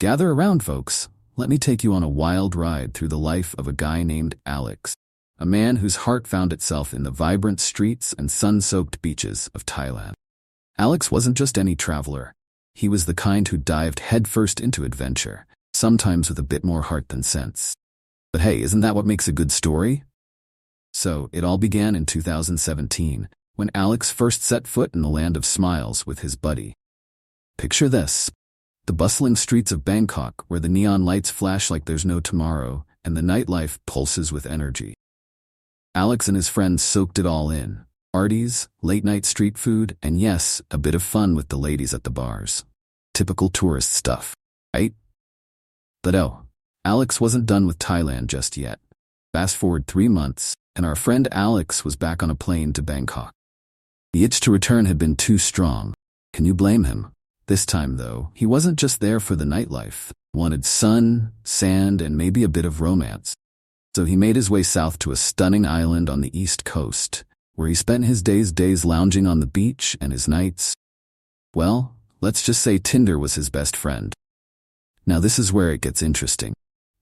Gather around, folks. Let me take you on a wild ride through the life of a guy named Alex, a man whose heart found itself in the vibrant streets and sun-soaked beaches of Thailand. Alex wasn't just any traveler. He was the kind who dived headfirst into adventure, sometimes with a bit more heart than sense. But hey, isn't that what makes a good story? So, it all began in 2017, when Alex first set foot in the land of smiles with his buddy. Picture this. The bustling streets of Bangkok, where the neon lights flash like there's no tomorrow, and the nightlife pulses with energy. Alex and his friends soaked it all in. Parties, late-night street food, and yes, a bit of fun with the ladies at the bars. Typical tourist stuff, right? But oh, Alex wasn't done with Thailand just yet. Fast forward 3 months, and our friend Alex was back on a plane to Bangkok. The itch to return had been too strong. Can you blame him? This time, though, he wasn't just there for the nightlife. He wanted sun, sand, and maybe a bit of romance. So he made his way south to a stunning island on the east coast, where he spent his days lounging on the beach and his nights. Well, let's just say Tinder was his best friend. Now this is where it gets interesting.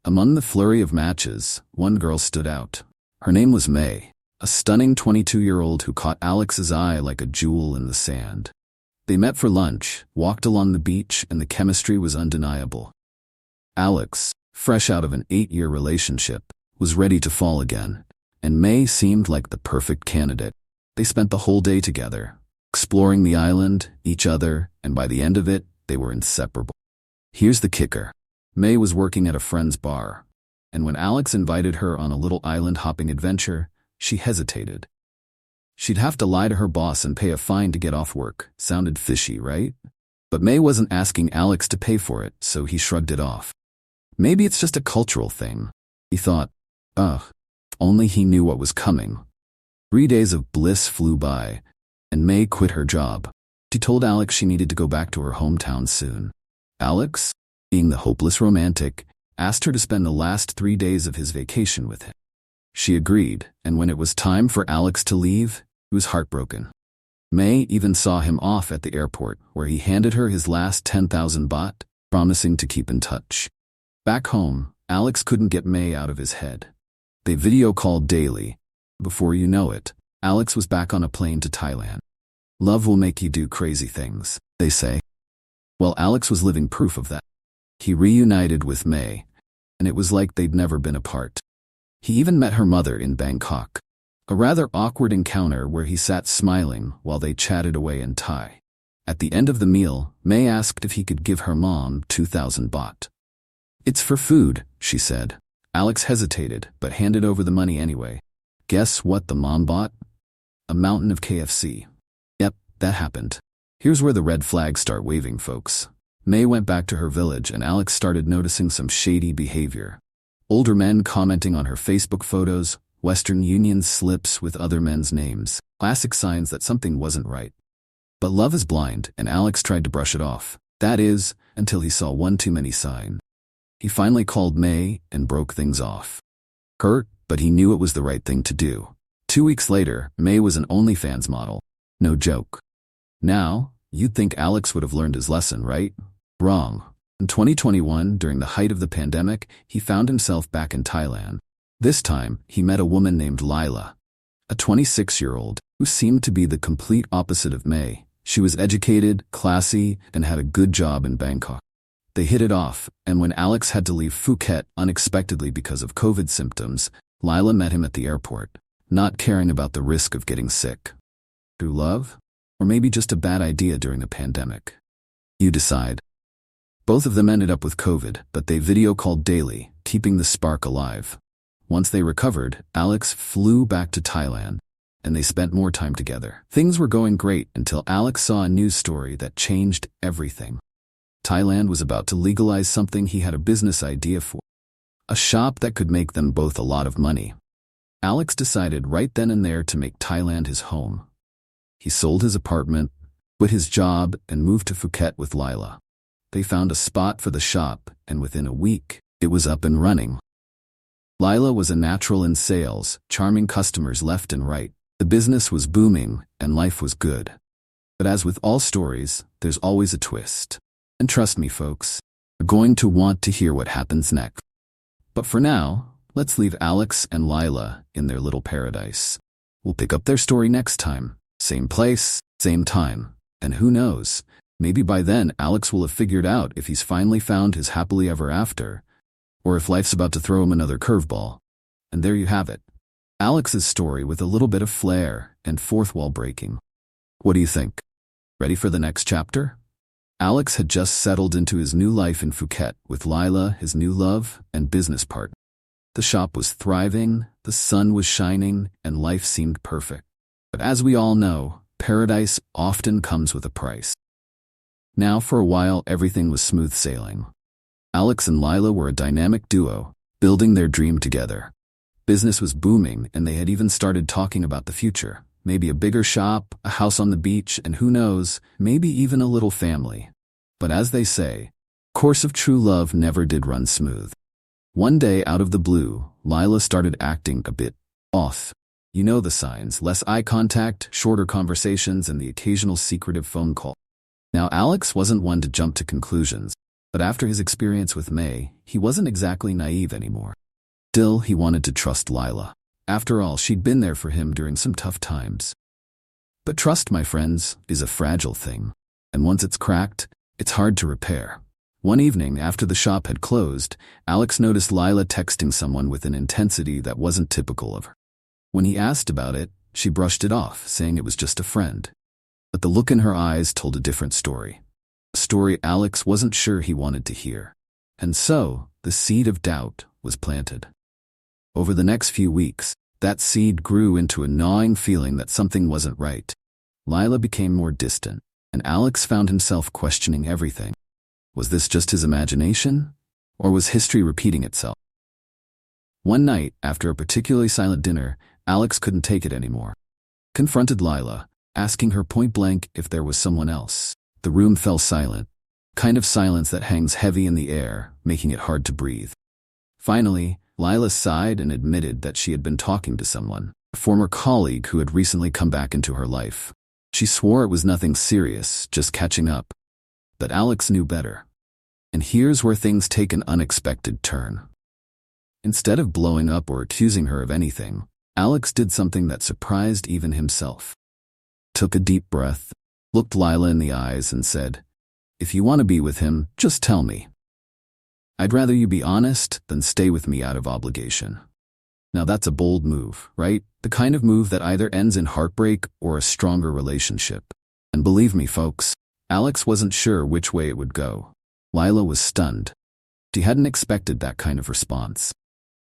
Among the flurry of matches, one girl stood out. Her name was May, a stunning 22-year-old who caught Alex's eye like a jewel in the sand. They met for lunch, walked along the beach, and the chemistry was undeniable. Alex, fresh out of an 8-year relationship, was ready to fall again, and May seemed like the perfect candidate. They spent the whole day together, exploring the island, each other, and by the end of it, they were inseparable. Here's the kicker. May was working at a friend's bar, and when Alex invited her on a little island-hopping adventure, she hesitated. She'd have to lie to her boss and pay a fine to get off work. Sounded fishy, right? But May wasn't asking Alex to pay for it, so he shrugged it off. Maybe it's just a cultural thing. He thought, ugh. Only he knew what was coming. 3 days of bliss flew by, and May quit her job. She told Alex she needed to go back to her hometown soon. Alex, being the hopeless romantic, asked her to spend the last 3 days of his vacation with him. She agreed, and when it was time for Alex to leave, he was heartbroken. May even saw him off at the airport, where he handed her his last 10,000 baht, promising to keep in touch. Back home, Alex couldn't get May out of his head. They video called daily. Before you know it, Alex was back on a plane to Thailand. Love will make you do crazy things, they say. Well, Alex was living proof of that. He reunited with May, and it was like they'd never been apart. He even met her mother in Bangkok. A rather awkward encounter where he sat smiling while they chatted away in Thai. At the end of the meal, May asked if he could give her mom 2,000 baht. It's for food, she said. Alex hesitated, but handed over the money anyway. Guess what the mom bought? A mountain of KFC. Yep, that happened. Here's where the red flags start waving, folks. May went back to her village and Alex started noticing some shady behavior. Older men commenting on her Facebook photos, Western Union slips with other men's names, classic signs that something wasn't right. But love is blind, and Alex tried to brush it off. That is, until he saw one too many sign. He finally called May and broke things off. Hurt, but he knew it was the right thing to do. 2 weeks later, May was an OnlyFans model. No joke. Now, you'd think Alex would have learned his lesson, right? Wrong. In 2021, during the height of the pandemic, he found himself back in Thailand. This time, he met a woman named Lila, a 26-year-old who seemed to be the complete opposite of May. She was educated, classy, and had a good job in Bangkok. They hit it off, and when Alex had to leave Phuket unexpectedly because of COVID symptoms, Lila met him at the airport, not caring about the risk of getting sick. True love? Or maybe just a bad idea during a pandemic? You decide. Both of them ended up with COVID, but they video called daily, keeping the spark alive. Once they recovered, Alex flew back to Thailand, and they spent more time together. Things were going great until Alex saw a news story that changed everything. Thailand was about to legalize something he had a business idea for. A shop that could make them both a lot of money. Alex decided right then and there to make Thailand his home. He sold his apartment, quit his job, and moved to Phuket with Lila. They found a spot for the shop, and within a week, it was up and running. Lila was a natural in sales, charming customers left and right. The business was booming, and life was good. But as with all stories, there's always a twist. And trust me, folks, are going to want to hear what happens next. But for now, let's leave Alex and Lila in their little paradise. We'll pick up their story next time. Same place, same time. And who knows, maybe by then Alex will have figured out if he's finally found his happily ever after, or if life's about to throw him another curveball. And there you have it. Alex's story with a little bit of flair and fourth wall breaking. What do you think? Ready for the next chapter? Alex had just settled into his new life in Phuket with Lila, his new love and business partner. The shop was thriving, the sun was shining, and life seemed perfect. But as we all know, paradise often comes with a price. Now for a while everything was smooth sailing. Alex and Lila were a dynamic duo, building their dream together. Business was booming and they had even started talking about the future. Maybe a bigger shop, a house on the beach, and who knows, maybe even a little family. But as they say, course of true love never did run smooth. One day out of the blue, Lila started acting a bit off. You know the signs: less eye contact, shorter conversations, and the occasional secretive phone call. Now Alex wasn't one to jump to conclusions, but after his experience with May, he wasn't exactly naive anymore. Still, he wanted to trust Lila. After all, she'd been there for him during some tough times. But trust, my friends, is a fragile thing. And once it's cracked, it's hard to repair. One evening, after the shop had closed, Alex noticed Lila texting someone with an intensity that wasn't typical of her. When he asked about it, she brushed it off, saying it was just a friend. But the look in her eyes told a different story. A story Alex wasn't sure he wanted to hear. And so, the seed of doubt was planted. Over the next few weeks, that seed grew into a gnawing feeling that something wasn't right. Lila became more distant, and Alex found himself questioning everything. Was this just his imagination? Or was history repeating itself? One night, after a particularly silent dinner, Alex couldn't take it anymore. Confronted Lila, asking her point blank if there was someone else. The room fell silent, kind of silence that hangs heavy in the air, making it hard to breathe. Finally, Lila sighed and admitted that she had been talking to someone, a former colleague who had recently come back into her life. She swore it was nothing serious, just catching up. But Alex knew better. And here's where things take an unexpected turn. Instead of blowing up or accusing her of anything, Alex did something that surprised even himself. Took a deep breath, looked Lila in the eyes and said, "If you want to be with him, just tell me. I'd rather you be honest than stay with me out of obligation." Now that's a bold move, right? The kind of move that either ends in heartbreak or a stronger relationship. And believe me, folks, Alex wasn't sure which way it would go. Lila was stunned. She hadn't expected that kind of response.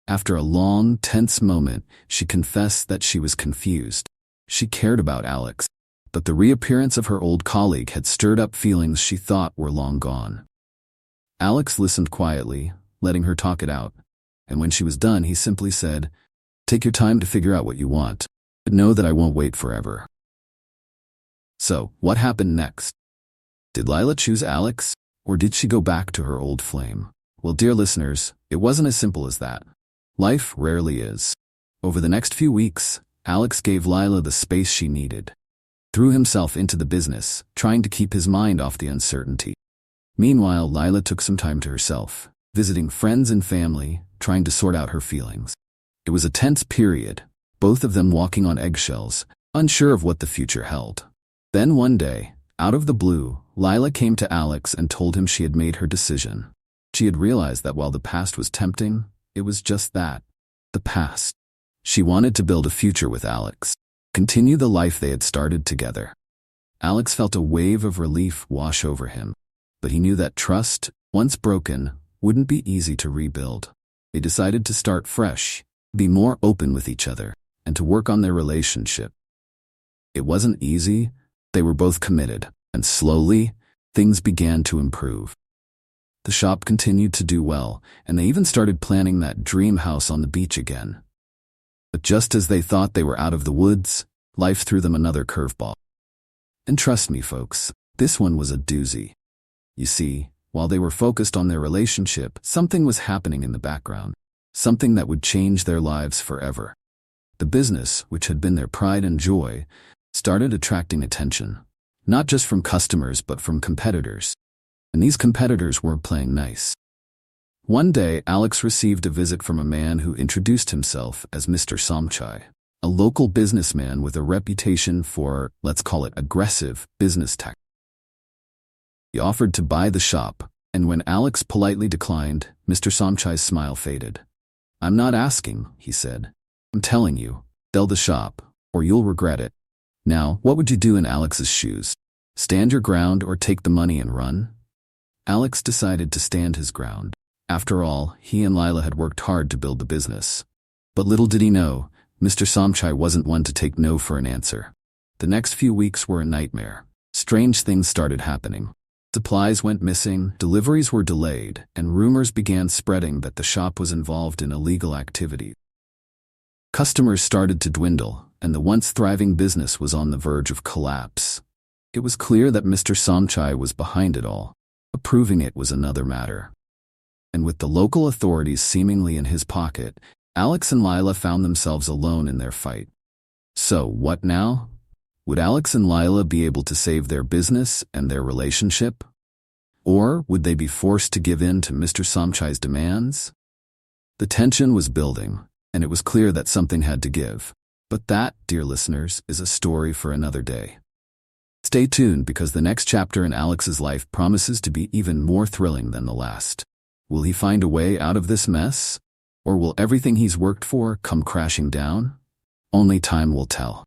After a long, tense moment, she confessed that she was confused. She cared about Alex, but the reappearance of her old colleague had stirred up feelings she thought were long gone. Alex listened quietly, letting her talk it out, and when she was done, he simply said, "Take your time to figure out what you want, but know that I won't wait forever." So, what happened next? Did Lila choose Alex, or did she go back to her old flame? Well, dear listeners, it wasn't as simple as that. Life rarely is. Over the next few weeks, Alex gave Lila the space she needed. Threw himself into the business, trying to keep his mind off the uncertainty. Meanwhile, Lila took some time to herself, visiting friends and family, trying to sort out her feelings. It was a tense period, both of them walking on eggshells, unsure of what the future held. Then one day, out of the blue, Lila came to Alex and told him she had made her decision. She had realized that while the past was tempting, it was just that, the past. She wanted to build a future with Alex, continue the life they had started together. Alex felt a wave of relief wash over him. But he knew that trust, once broken, wouldn't be easy to rebuild. They decided to start fresh, be more open with each other, and to work on their relationship. It wasn't easy, they were both committed, and slowly, things began to improve. The shop continued to do well, and they even started planning that dream house on the beach again. But just as they thought they were out of the woods, life threw them another curveball. And trust me, folks, this one was a doozy. You see, while they were focused on their relationship, something was happening in the background, something that would change their lives forever. The business, which had been their pride and joy, started attracting attention, not just from customers but from competitors. and these competitors weren't playing nice. One day, Alex received a visit from a man who introduced himself as Mr. Somchai, a local businessman with a reputation for, let's call it, aggressive business tactics. He offered to buy the shop, and when Alex politely declined, Mr. Somchai's smile faded. "I'm not asking," he said. "I'm telling you, sell the shop, or you'll regret it." Now, what would you do in Alex's shoes? Stand your ground or take the money and run? Alex decided to stand his ground. After all, he and Lila had worked hard to build the business. But little did he know, Mr. Somchai wasn't one to take no for an answer. The next few weeks were a nightmare. Strange things started happening. Supplies went missing, deliveries were delayed, and rumors began spreading that the shop was involved in illegal activity. Customers started to dwindle, and the once thriving business was on the verge of collapse. It was clear that Mr. Somchai was behind it all. Approving it was another matter. And with the local authorities seemingly in his pocket, Alex and Lila found themselves alone in their fight. So, what now? Would Alex and Lila be able to save their business and their relationship? Or would they be forced to give in to Mr. Somchai's demands? The tension was building, and it was clear that something had to give. But that, dear listeners, is a story for another day. Stay tuned because the next chapter in Alex's life promises to be even more thrilling than the last. Will he find a way out of this mess? Or will everything he's worked for come crashing down? Only time will tell.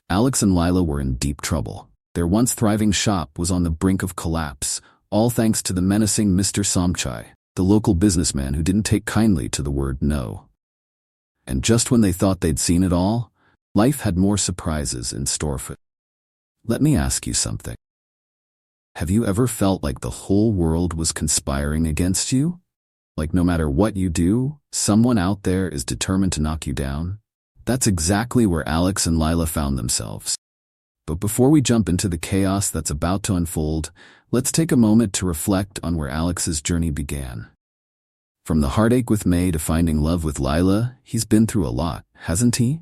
Alex and Lila were in deep trouble. Their once thriving shop was on the brink of collapse, all thanks to the menacing Mr. Somchai, the local businessman who didn't take kindly to the word no. And just when they thought they'd seen it all, life had more surprises in store for them. Let me ask you something. Have you ever felt like the whole world was conspiring against you? Like no matter what you do, someone out there is determined to knock you down? That's exactly where Alex and Lila found themselves. But before we jump into the chaos that's about to unfold, let's take a moment to reflect on where Alex's journey began. From the heartache with May to finding love with Lila, he's been through a lot, hasn't he?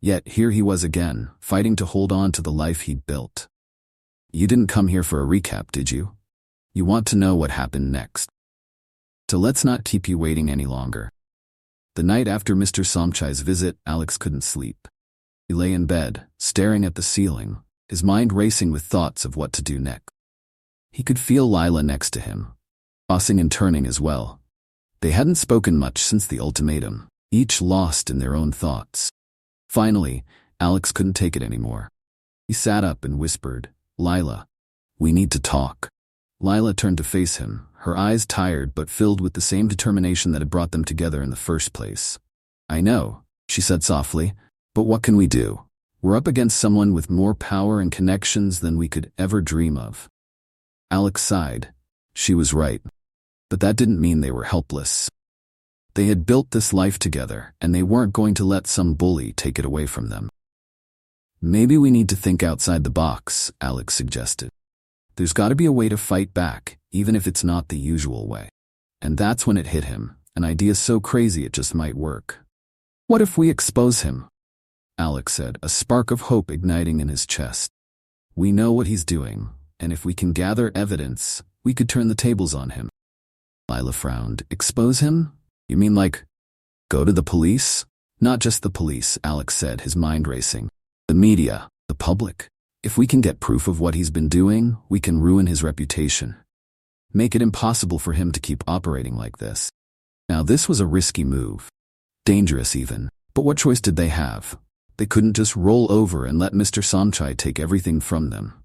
Yet here he was again, fighting to hold on to the life he'd built. You didn't come here for a recap, did you? You want to know what happened next. So let's not keep you waiting any longer. The night after Mr. Somchai's visit, Alex couldn't sleep. He lay in bed, staring at the ceiling, his mind racing with thoughts of what to do next. He could feel Lila next to him, tossing and turning as well. They hadn't spoken much since the ultimatum, each lost in their own thoughts. Finally, Alex couldn't take it anymore. He sat up and whispered, "Lila, we need to talk." Lila turned to face him, her eyes tired but filled with the same determination that had brought them together in the first place. "I know," she said softly, "but what can we do? We're up against someone with more power and connections than we could ever dream of." Alex sighed. She was right. But that didn't mean they were helpless. They had built this life together, and they weren't going to let some bully take it away from them. "Maybe we need to think outside the box," Alex suggested. "There's got to be a way to fight back, even if it's not the usual way." And that's when it hit him, an idea so crazy it just might work. "What if we expose him?" Alex said, a spark of hope igniting in his chest. "We know what he's doing, and if we can gather evidence, we could turn the tables on him." Lila frowned. "Expose him? You mean like, go to the police?" "Not just the police," Alex said, his mind racing. "The media, the public. If we can get proof of what he's been doing, we can ruin his reputation. Make it impossible for him to keep operating like this." Now this was a risky move. Dangerous even. But what choice did they have? They couldn't just roll over and let Mr. Somchai take everything from them.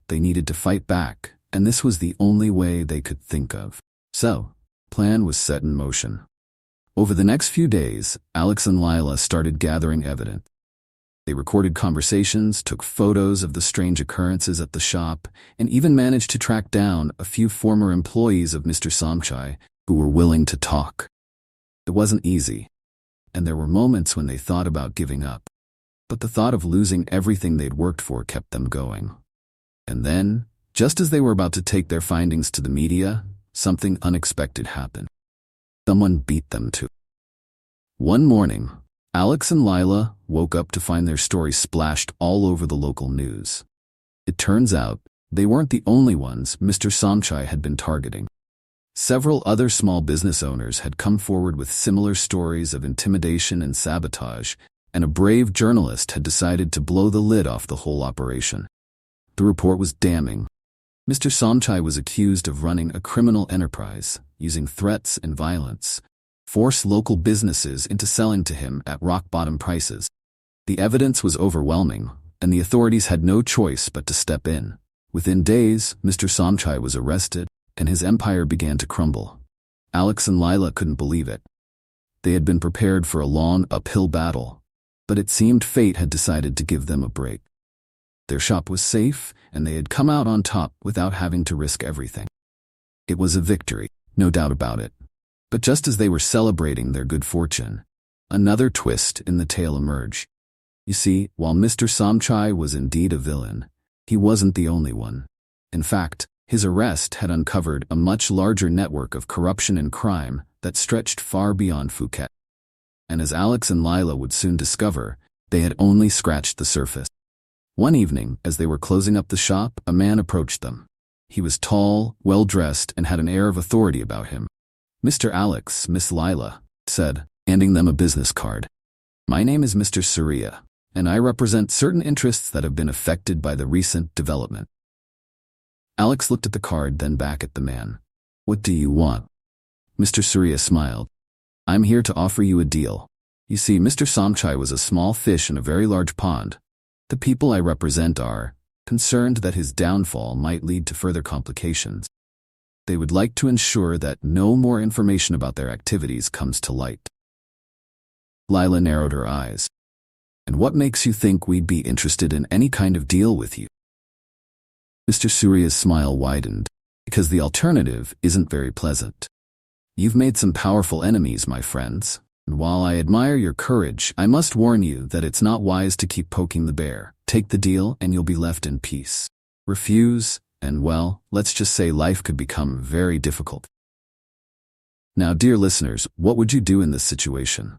They needed to fight back, and this was the only way they could think of. So, plan was set in motion. Over the next few days, Alex and Lila started gathering evidence. They recorded conversations, took photos of the strange occurrences at the shop, and even managed to track down a few former employees of Mr. Somchai who were willing to talk. It wasn't easy, and there were moments when they thought about giving up. But the thought of losing everything they'd worked for kept them going. And then, just as they were about to take their findings to the media, something unexpected happened. Someone beat them to it. One morning, Alex and Lila woke up to find their story splashed all over the local news. It turns out, They weren't the only ones Mr. Somchai had been targeting. Several other small business owners had come forward with similar stories of intimidation and sabotage, and a brave journalist had decided to blow the lid off the whole operation. The report was damning. Mr. Somchai was accused of running a criminal enterprise, using threats and violence, force local businesses into selling to him at rock-bottom prices. The evidence was overwhelming, and the authorities had no choice but to step in. Within days, Mr. Somchai was arrested, and his empire began to crumble. Alex and Lila couldn't believe it. They had been prepared for a long, uphill battle, but it seemed fate had decided to give them a break. Their shop was safe, and they had come out on top without having to risk everything. It was a victory, no doubt about it. But just as they were celebrating their good fortune, another twist in the tale emerged. You see, while Mr. Somchai was indeed a villain, he wasn't the only one. In fact, his arrest had uncovered a much larger network of corruption and crime that stretched far beyond Phuket. And as Alex and Lila would soon discover, they had only scratched the surface. One evening, as they were closing up the shop, a man approached them. He was tall, well-dressed, and had an air of authority about him. "Mr. Alex, Miss Lila," said, handing them a business card. "My name is Mr. Surya, and I represent certain interests that have been affected by the recent development." Alex looked at the card, then back at the man. "What do you want?" Mr. Surya smiled. "I'm here to offer you a deal. You see, Mr. Somchai was a small fish in a very large pond. The people I represent are concerned that his downfall might lead to further complications. They would like to ensure that no more information about their activities comes to light." Lila narrowed her eyes. "And what makes you think we'd be interested in any kind of deal with you?" Mr. Surya's smile widened. "Because the alternative isn't very pleasant. You've made some powerful enemies, my friends, and while I admire your courage, I must warn you that it's not wise to keep poking the bear. Take the deal and you'll be left in peace. Refuse, and well, let's just say life could become very difficult." Now, dear listeners, what would you do in this situation?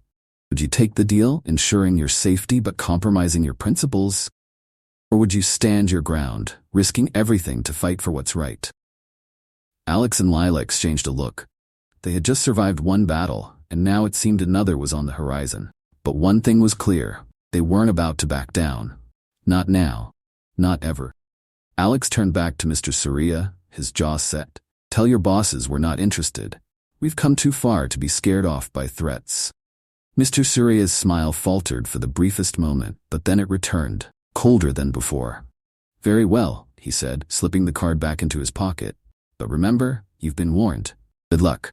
Would you take the deal, ensuring your safety but compromising your principles? Or would you stand your ground, risking everything to fight for what's right? Alex and Lila exchanged a look. They had just survived one battle, and now it seemed another was on the horizon. But one thing was clear: they weren't about to back down. Not now. Not ever. Alex turned back to Mr. Surya, his jaw set. "Tell your bosses we're not interested. We've come too far to be scared off by threats." Mr. Surya's smile faltered for the briefest moment, but then it returned, colder than before. "Very well," he said, slipping the card back into his pocket. "But remember, you've been warned. Good luck."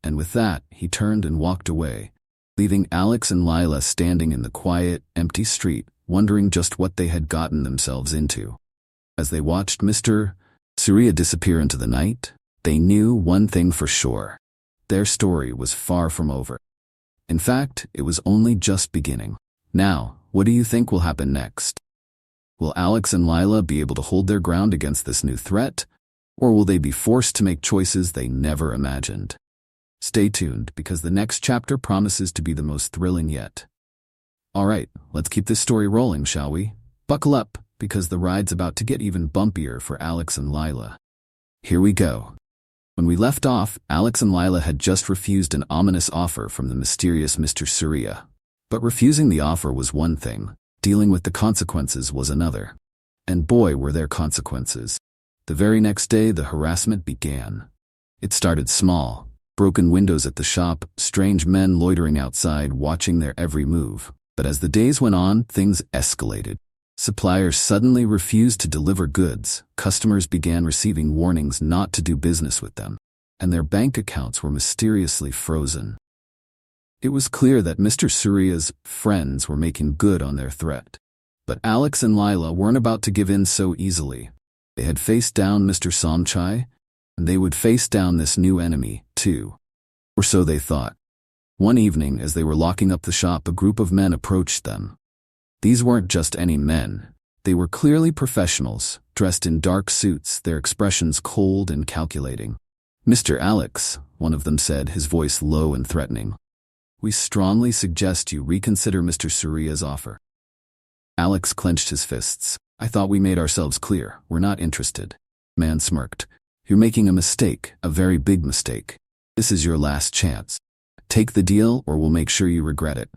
And with that, he turned and walked away, leaving Alex and Lila standing in the quiet, empty street, wondering just what they had gotten themselves into. As they watched Mr. Surya disappear into the night, they knew one thing for sure: their story was far from over. In fact, it was only just beginning. Now, what do you think will happen next? Will Alex and Lila be able to hold their ground against this new threat, or will they be forced to make choices they never imagined? Stay tuned, because the next chapter promises to be the most thrilling yet. Alright, let's keep this story rolling, shall we? Buckle up, because the ride's about to get even bumpier for Alex and Lila. Here we go. When we left off, Alex and Lila had just refused an ominous offer from the mysterious Mr. Surya. But refusing the offer was one thing, dealing with the consequences was another. And boy, were there consequences. The very next day, the harassment began. It started small: broken windows at the shop, strange men loitering outside watching their every move. But as the days went on, things escalated. Suppliers suddenly refused to deliver goods, customers began receiving warnings not to do business with them, and their bank accounts were mysteriously frozen. It was clear that Mr. Surya's friends were making good on their threat. But Alex and Lila weren't about to give in so easily. They had faced down Mr. Somchai, and they would face down this new enemy, too. Or so they thought. One evening, as they were locking up the shop, a group of men approached them. These weren't just any men. They were clearly professionals, dressed in dark suits, their expressions cold and calculating. "Mr. Alex," one of them said, his voice low and threatening, "we strongly suggest you reconsider Mr. Surya's offer." Alex clenched his fists. I thought we made ourselves clear. We're not interested. Man smirked. You're making a mistake, a very big mistake. This is your last chance. Take the deal or we'll make sure you regret it.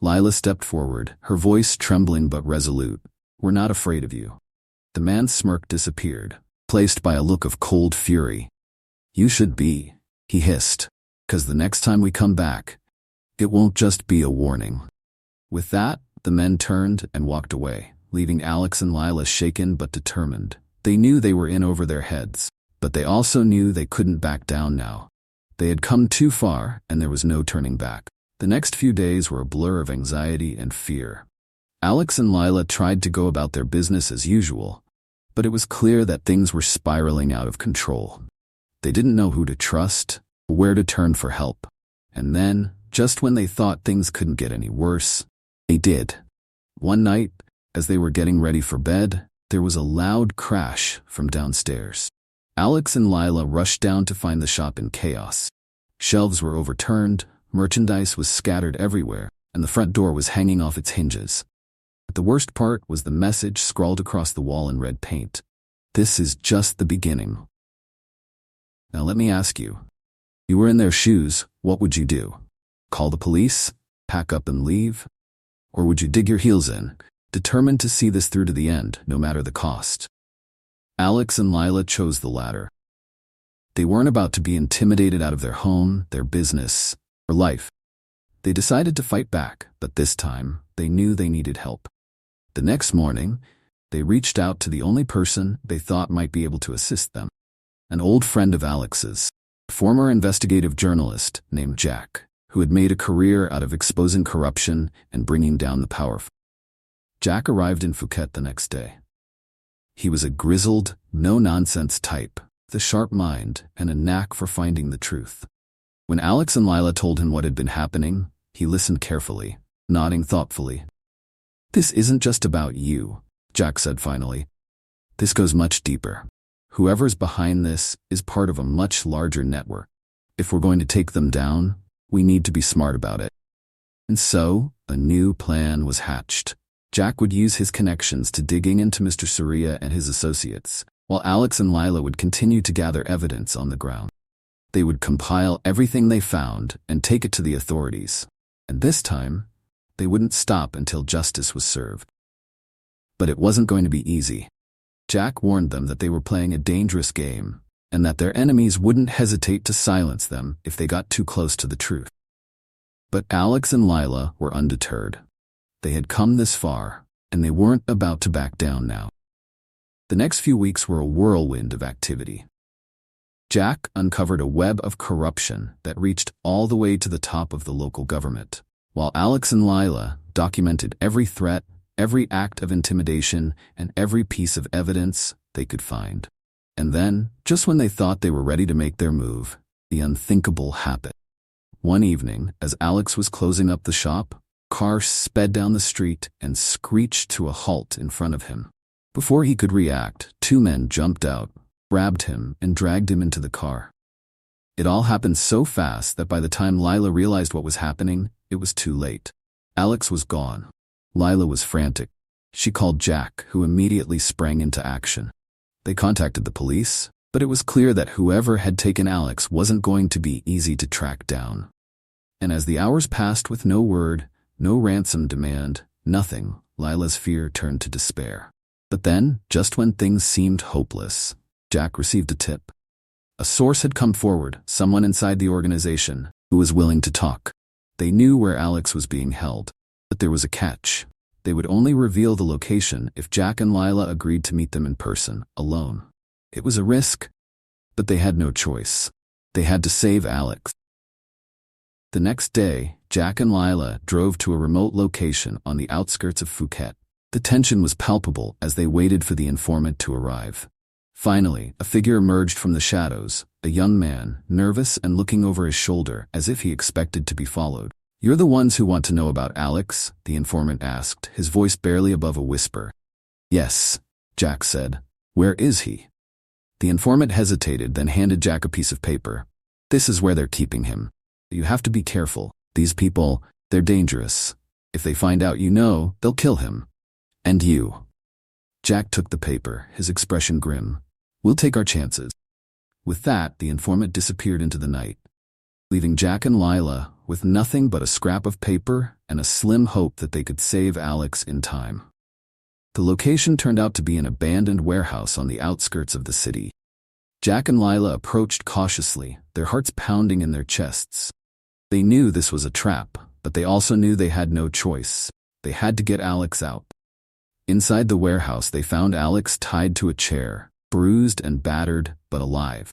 Lila stepped forward, her voice trembling but resolute. We're not afraid of you. The man's smirk disappeared, replaced by a look of cold fury. You should be, he hissed, 'cause the next time we come back, it won't just be a warning. With that, the men turned and walked away, leaving Alex and Lila shaken but determined. They knew they were in over their heads, but they also knew they couldn't back down now. They had come too far, and there was no turning back. The next few days were a blur of anxiety and fear. Alex and Lila tried to go about their business as usual, but it was clear that things were spiraling out of control. They didn't know who to trust, or where to turn for help. And then, just when they thought things couldn't get any worse, they did. One night, as they were getting ready for bed, there was a loud crash from downstairs. Alex and Lila rushed down to find the shop in chaos. Shelves were overturned, merchandise was scattered everywhere, and the front door was hanging off its hinges. But the worst part was the message scrawled across the wall in red paint. This is just the beginning. Now let me ask you. You were in their shoes, what would you do? Call the police? Pack up and leave? Or would you dig your heels in, determined to see this through to the end, no matter the cost? Alex and Lila chose the latter. They weren't about to be intimidated out of their home, their business, or life. They decided to fight back, but this time, they knew they needed help. The next morning, they reached out to the only person they thought might be able to assist them. An old friend of Alex's, a former investigative journalist named Jack, who had made a career out of exposing corruption and bringing down the powerful. Jack arrived in Phuket the next day. He was a grizzled, no-nonsense type, with a sharp mind and a knack for finding the truth. When Alex and Lila told him what had been happening, he listened carefully, nodding thoughtfully. This isn't just about you, Jack said finally. This goes much deeper. Whoever's behind this is part of a much larger network. If we're going to take them down, we need to be smart about it. And so, a new plan was hatched. Jack would use his connections to digging into Mr. Surya and his associates, while Alex and Lila would continue to gather evidence on the ground. They would compile everything they found and take it to the authorities. And this time, they wouldn't stop until justice was served. But it wasn't going to be easy. Jack warned them that they were playing a dangerous game, and that their enemies wouldn't hesitate to silence them if they got too close to the truth. But Alex and Lila were undeterred. They had come this far, and they weren't about to back down now. The next few weeks were a whirlwind of activity. Jack uncovered a web of corruption that reached all the way to the top of the local government, while Alex and Lila documented every threat, every act of intimidation, and every piece of evidence they could find. And then, just when they thought they were ready to make their move, the unthinkable happened. One evening, as Alex was closing up the shop, a car sped down the street and screeched to a halt in front of him. Before he could react, two men jumped out, grabbed him, and dragged him into the car. It all happened so fast that by the time Lila realized what was happening, it was too late. Alex was gone. Lila was frantic. She called Jack, who immediately sprang into action. They contacted the police, but it was clear that whoever had taken Alex wasn't going to be easy to track down. And as the hours passed with no word, no ransom demand, nothing, Lila's fear turned to despair. But then, just when things seemed hopeless, Jack received a tip. A source had come forward, someone inside the organization, who was willing to talk. They knew where Alex was being held, but there was a catch. They would only reveal the location if Jack and Lila agreed to meet them in person, alone. It was a risk, but they had no choice. They had to save Alex. The next day, Jack and Lila drove to a remote location on the outskirts of Phuket. The tension was palpable as they waited for the informant to arrive. Finally, a figure emerged from the shadows, a young man, nervous and looking over his shoulder as if he expected to be followed. "You're the ones who want to know about Alex?" the informant asked, his voice barely above a whisper. "Yes," Jack said. "Where is he?" The informant hesitated, then handed Jack a piece of paper. "This is where they're keeping him. You have to be careful. These people, they're dangerous. If they find out you know, they'll kill him. And you." Jack took the paper, his expression grim. "We'll take our chances." With that, the informant disappeared into the night, leaving Jack and Lila with nothing but a scrap of paper and a slim hope that they could save Alex in time. The location turned out to be an abandoned warehouse on the outskirts of the city. Jack and Lila approached cautiously, their hearts pounding in their chests. They knew this was a trap, but they also knew they had no choice. They had to get Alex out. Inside the warehouse, they found Alex tied to a chair, bruised and battered, but alive.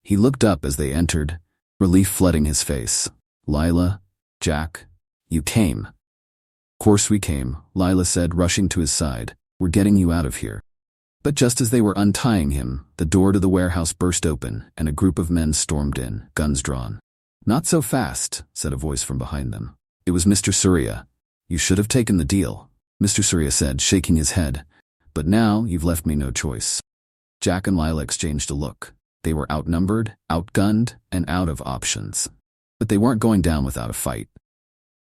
He looked up as they entered, relief flooding his face. "Lila, Jack, you came." "Of course we came," Lila said, rushing to his side. "We're getting you out of here." But just as they were untying him, the door to the warehouse burst open, and a group of men stormed in, guns drawn. "Not so fast," said a voice from behind them. It was Mr. Surya. "You should have taken the deal," Mr. Surya said, shaking his head. "But now you've left me no choice." Jack and Lila exchanged a look. They were outnumbered, outgunned, and out of options. But they weren't going down without a fight.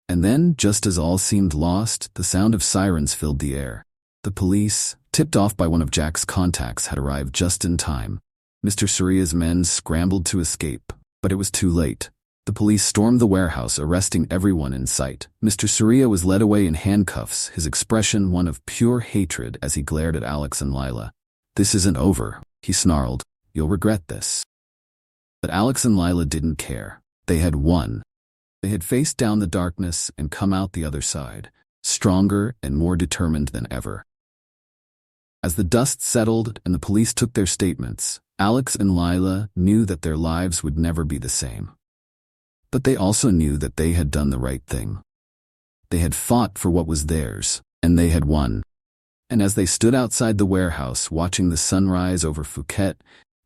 And then, just as all seemed lost, the sound of sirens filled the air. The police, tipped off by one of Jack's contacts, had arrived just in time. Mr. Surya's men scrambled to escape, but it was too late. The police stormed the warehouse, arresting everyone in sight. Mr. Surya was led away in handcuffs, his expression one of pure hatred as he glared at Alex and Lila. "This isn't over," he snarled. "You'll regret this." But Alex and Lila didn't care. They had won. They had faced down the darkness and come out the other side, stronger and more determined than ever. As the dust settled and the police took their statements, Alex and Lila knew that their lives would never be the same. But they also knew that they had done the right thing. They had fought for what was theirs, and they had won. And as they stood outside the warehouse watching the sunrise over Phuket,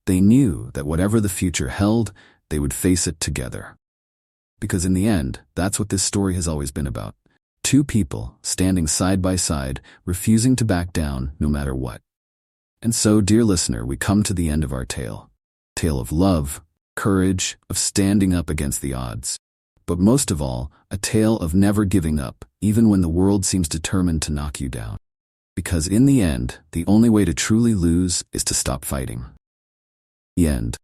they knew that whatever the future held, they would face it together. Because in the end, that's what this story has always been about. Two people standing side by side, refusing to back down no matter what. And so, dear listener, we come to the end of our tale. Tale of love, courage, of standing up against the odds. But most of all, a tale of never giving up, even when the world seems determined to knock you down. Because in the end, the only way to truly lose is to stop fighting. The end.